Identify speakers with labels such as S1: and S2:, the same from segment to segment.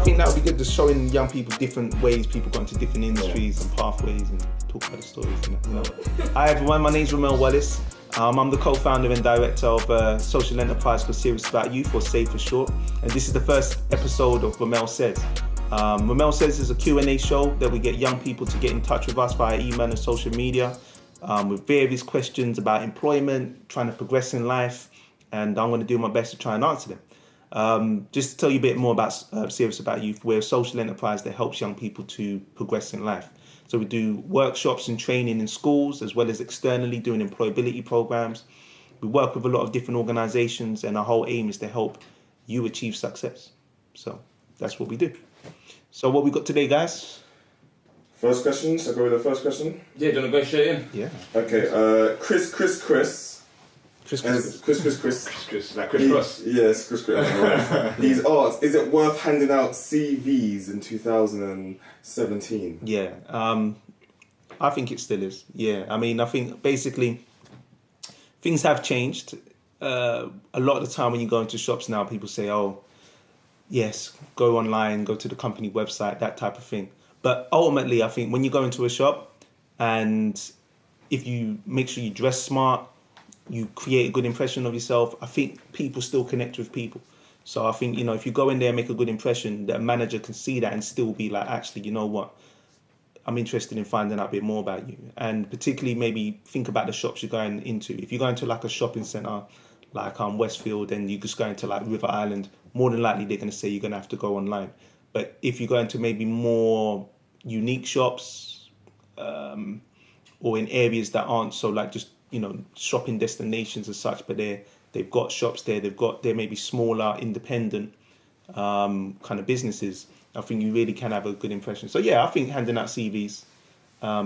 S1: think that would be good, just showing young people different ways people go into different industries and pathways and talk about the stories. And that, you know. Hi everyone, my name's Rommell SAY. I'm the co-founder and director of a social enterprise called Serious About Youth, or SAY for short. And this is the first episode of Rommell Says. Rommell Says is a Q&A show that we get young people to get in touch with us via email and social media with various questions about employment, trying to progress in life, and I'm going to do my best to try and answer them. Just to tell you a bit more about Serious About Youth, we're a social enterprise that helps young people to progress in life. So we do workshops and training in schools, as well as externally doing employability programs. We work with a lot of different organizations, and our whole aim is to help you achieve success. So that's what we do. So what we got today, guys?
S2: First question, shall I go with the first question?
S3: Yeah, do you want to go straight in?
S1: Yeah.
S2: Okay, Chris.
S1: Chris.
S2: Chris.
S3: Like Chris Cross.
S2: Yes, Chris. He's asked, is it worth handing out CVs in 2017?
S1: Yeah, I think it still is. Yeah, I mean, I think basically things have changed. A lot of the time when you go into shops now, people say, oh, yes, go online, go to the company website, that type of thing. But ultimately, I think when you go into a shop and if you make sure you dress smart, you create a good impression of yourself, I think people still connect with people. So I think, you know, if you go in there and make a good impression, the manager can see that and still be like, actually, you know what, I'm interested in finding out a bit more about you. And particularly maybe think about the shops you're going into. If you go into like a shopping centre, like Westfield, and you just go into like River Island, more than likely they're going to say you're going to have to go online. But if you go into maybe more unique shops or in areas that aren't so like just, you know, shopping destinations as such, but they've got shops there, they're maybe smaller, independent kind of businesses, I think you really can have a good impression. So yeah, I think handing out CVs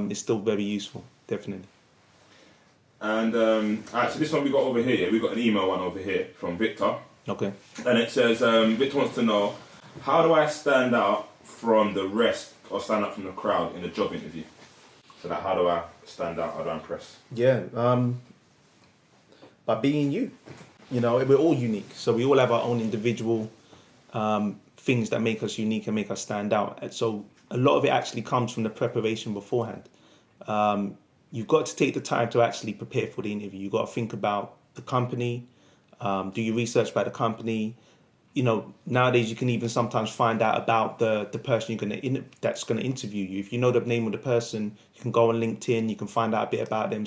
S1: is still very useful, definitely.
S3: And alright, so this one we got over here, we got an email one over here from Victor.
S1: Okay.
S3: And it says, Victor wants to know, how do I stand out from the rest or stand out from the crowd in a job interview? So that, how do I stand out? How do I impress?
S1: Yeah, by being you. You know, we're all unique. So we all have our own individual things that make us unique and make us stand out. And so a lot of it actually comes from the preparation beforehand. You've got to take the time to actually prepare for the interview. You've got to think about the company, do your research about the company. You know, nowadays you can even sometimes find out about the person that's going to interview you. If you know the name of the person, you can go on LinkedIn, you can find out a bit about them,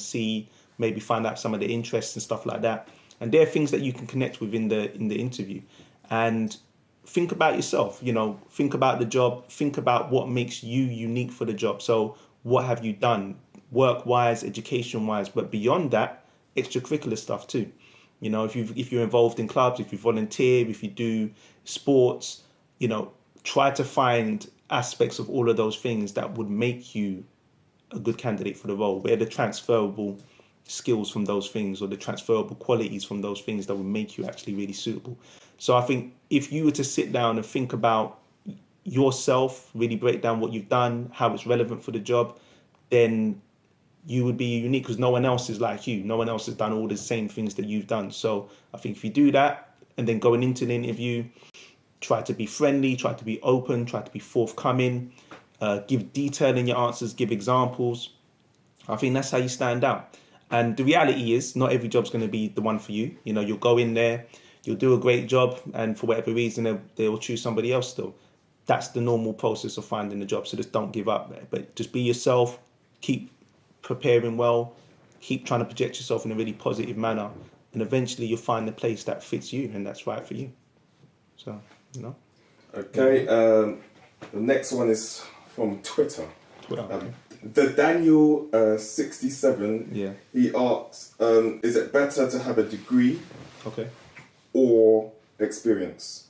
S1: maybe find out some of their interests and stuff like that. And there are things that you can connect with in the interview. And think about yourself, you know, think about the job, think about what makes you unique for the job. So what have you done work-wise, education-wise, but beyond that, extracurricular stuff too. You know, if you're involved in clubs, if you volunteer, if you do sports, you know, try to find aspects of all of those things that would make you a good candidate for the role. Where the transferable skills from those things or the transferable qualities from those things that would make you actually really suitable. So I think if you were to sit down and think about yourself, really break down what you've done, how it's relevant for the job, then you would be unique because no one else is like you. No one else has done all the same things that you've done. So I think if you do that and then going into the interview, try to be friendly, try to be open, try to be forthcoming, give detail in your answers, give examples. I think that's how you stand out. And the reality is not every job's going to be the one for you. You know, you'll go in there, you'll do a great job, and for whatever reason, they'll choose somebody else still. That's the normal process of finding a job. So just don't give up, but just be yourself, keep preparing well, keep trying to project yourself in a really positive manner, and eventually you'll find the place that fits you and that's right for you. So, you know.
S2: Okay, the next one is from Twitter.
S1: Okay.
S2: The Daniel 67,
S1: Yeah.
S2: he asks, is it better to have a degree
S1: Okay.
S2: or experience?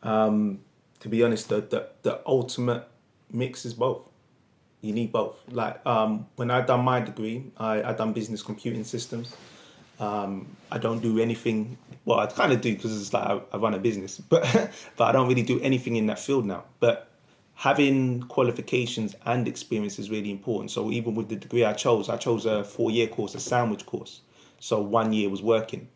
S1: To be honest, the ultimate mix is both. You need both. Like when I done my degree, I done business computing systems. I don't do anything. Well, I kind of do because it's like I run a business, but I don't really do anything in that field now. But having qualifications and experience is really important. So even with the degree I chose a 4-year course, a sandwich course. So 1 year was working.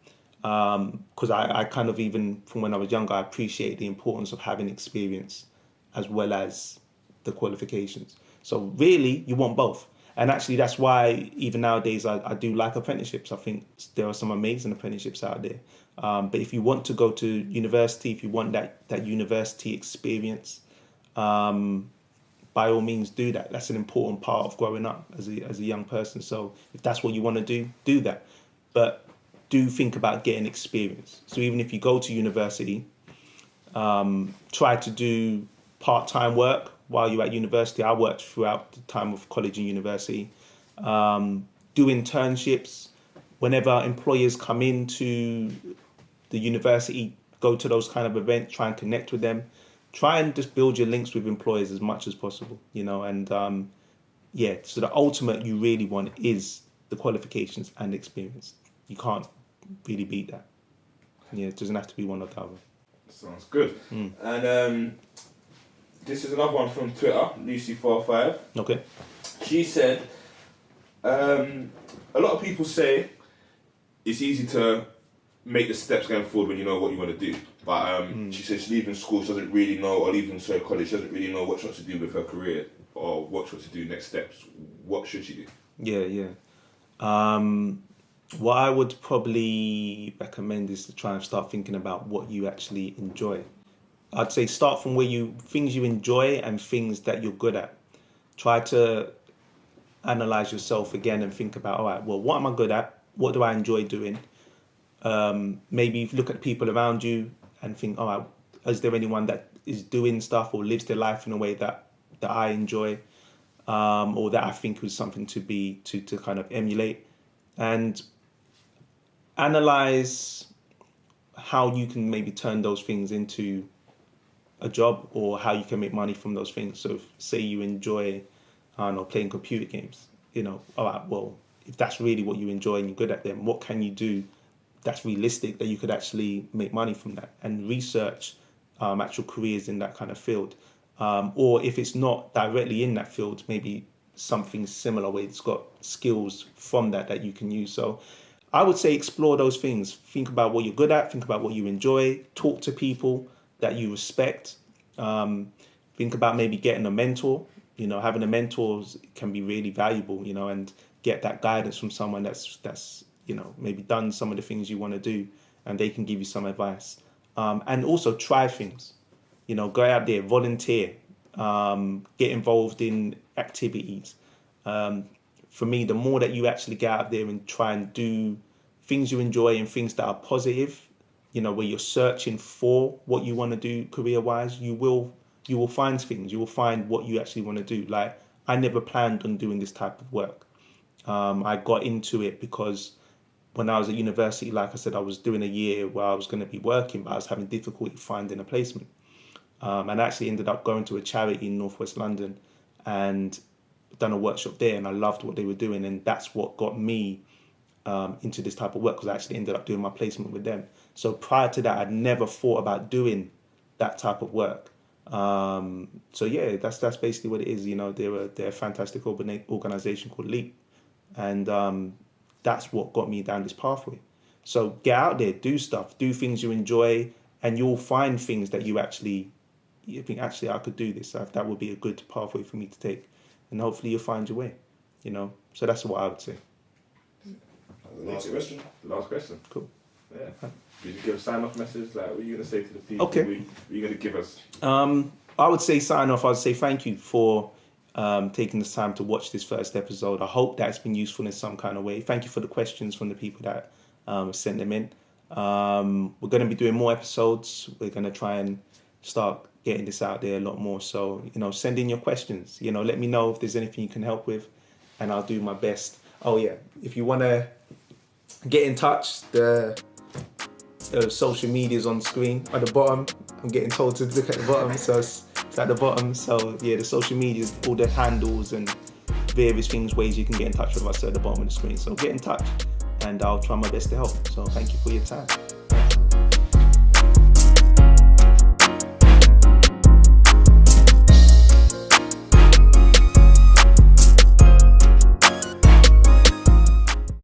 S1: Because I kind of, even from when I was younger, I appreciate the importance of having experience as well as the qualifications. So really, you want both. And actually, that's why even nowadays I do like apprenticeships. I think there are some amazing apprenticeships out there. But if you want to go to university, if you want that university experience, by all means do that. That's an important part of growing up as a young person. So if that's what you want to do that. But do think about getting experience. So even if you go to university, try to do part-time work while you're at university. I worked throughout the time of college and university. Do internships. Whenever employers come into the university, go to those kind of events, try and connect with them. Try and just build your links with employers as much as possible, and so the ultimate you really want is the qualifications and experience. You can't really beat that. Yeah, it doesn't have to be one or the other.
S3: Sounds good. And this is another one from Twitter, Lucy45.
S1: Okay.
S3: She said, a lot of people say it's easy to make the steps going forward when you know what you want to do. But she says leaving school, she doesn't really know, or leaving college, she doesn't really know what she wants to do with her career or what she wants to do next steps. What should she do?
S1: Yeah. What I would probably recommend is to try and start thinking about what you actually enjoy. I'd say start from things you enjoy and things that you're good at. Try to analyze yourself again and think about, all right, well, what am I good at? What do I enjoy doing? Maybe look at people around you and think, all right, is there anyone that is doing stuff or lives their life in a way that I enjoy, or that I think was something to kind of emulate, and analyze how you can maybe turn those things into a job or how you can make money from those things. So say you enjoy, I don't know, playing computer games, all right, well, if that's really what you enjoy and you're good at them, what can you do that's realistic that you could actually make money from that, and research actual careers in that kind of field. Or if it's not directly in that field, maybe something similar where it's got skills from that you can use. So I would say explore those things. Think about what you're good at, think about what you enjoy, talk to people that you respect. Think about maybe getting a mentor. Having a mentor can be really valuable, and get that guidance from someone that's maybe done some of the things you want to do, and they can give you some advice. And also try things, go out there, volunteer, get involved in activities. For me, the more that you actually get out there and try and do things you enjoy and things that are positive, where you're searching for what you want to do career-wise, you will find things. You will find what you actually want to do. Like, I never planned on doing this type of work. I got into it because when I was at university, like I said, I was doing a year where I was going to be working, but I was having difficulty finding a placement. And I actually ended up going to a charity in Northwest London and done a workshop there, and I loved what they were doing, and that's what got me into this type of work, because I actually ended up doing my placement with them. So prior to that, I'd never thought about doing that type of work. So yeah, that's basically what it is. They're a fantastic organization called Leap, and that's what got me down this pathway. So get out there, do stuff, do things you enjoy, and you'll find things that you think, actually, I could do this. That would be a good pathway for me to take. And hopefully you'll find your way, So that's what I would say.
S2: Last question.
S1: Cool.
S3: Yeah. Did you give a sign-off message? Like, what are you going to say to the people?
S1: Okay.
S3: What are you going to give us?
S1: I would say sign off. I would say thank you for taking the time to watch this first episode. I hope that's been useful in some kind of way. Thank you for the questions from the people that sent them in. We're going to be doing more episodes. We're going to try and start getting this out there a lot more. So, send in your questions. Let me know if there's anything you can help with, and I'll do my best. Oh yeah, if you want to get in touch, the social media's on screen at the bottom. I'm getting told to look at the bottom, so it's at the bottom. So yeah, the social media, all the handles and various ways you can get in touch with us at the bottom of the screen. So get in touch, and I'll try my best to help. So thank you for your time.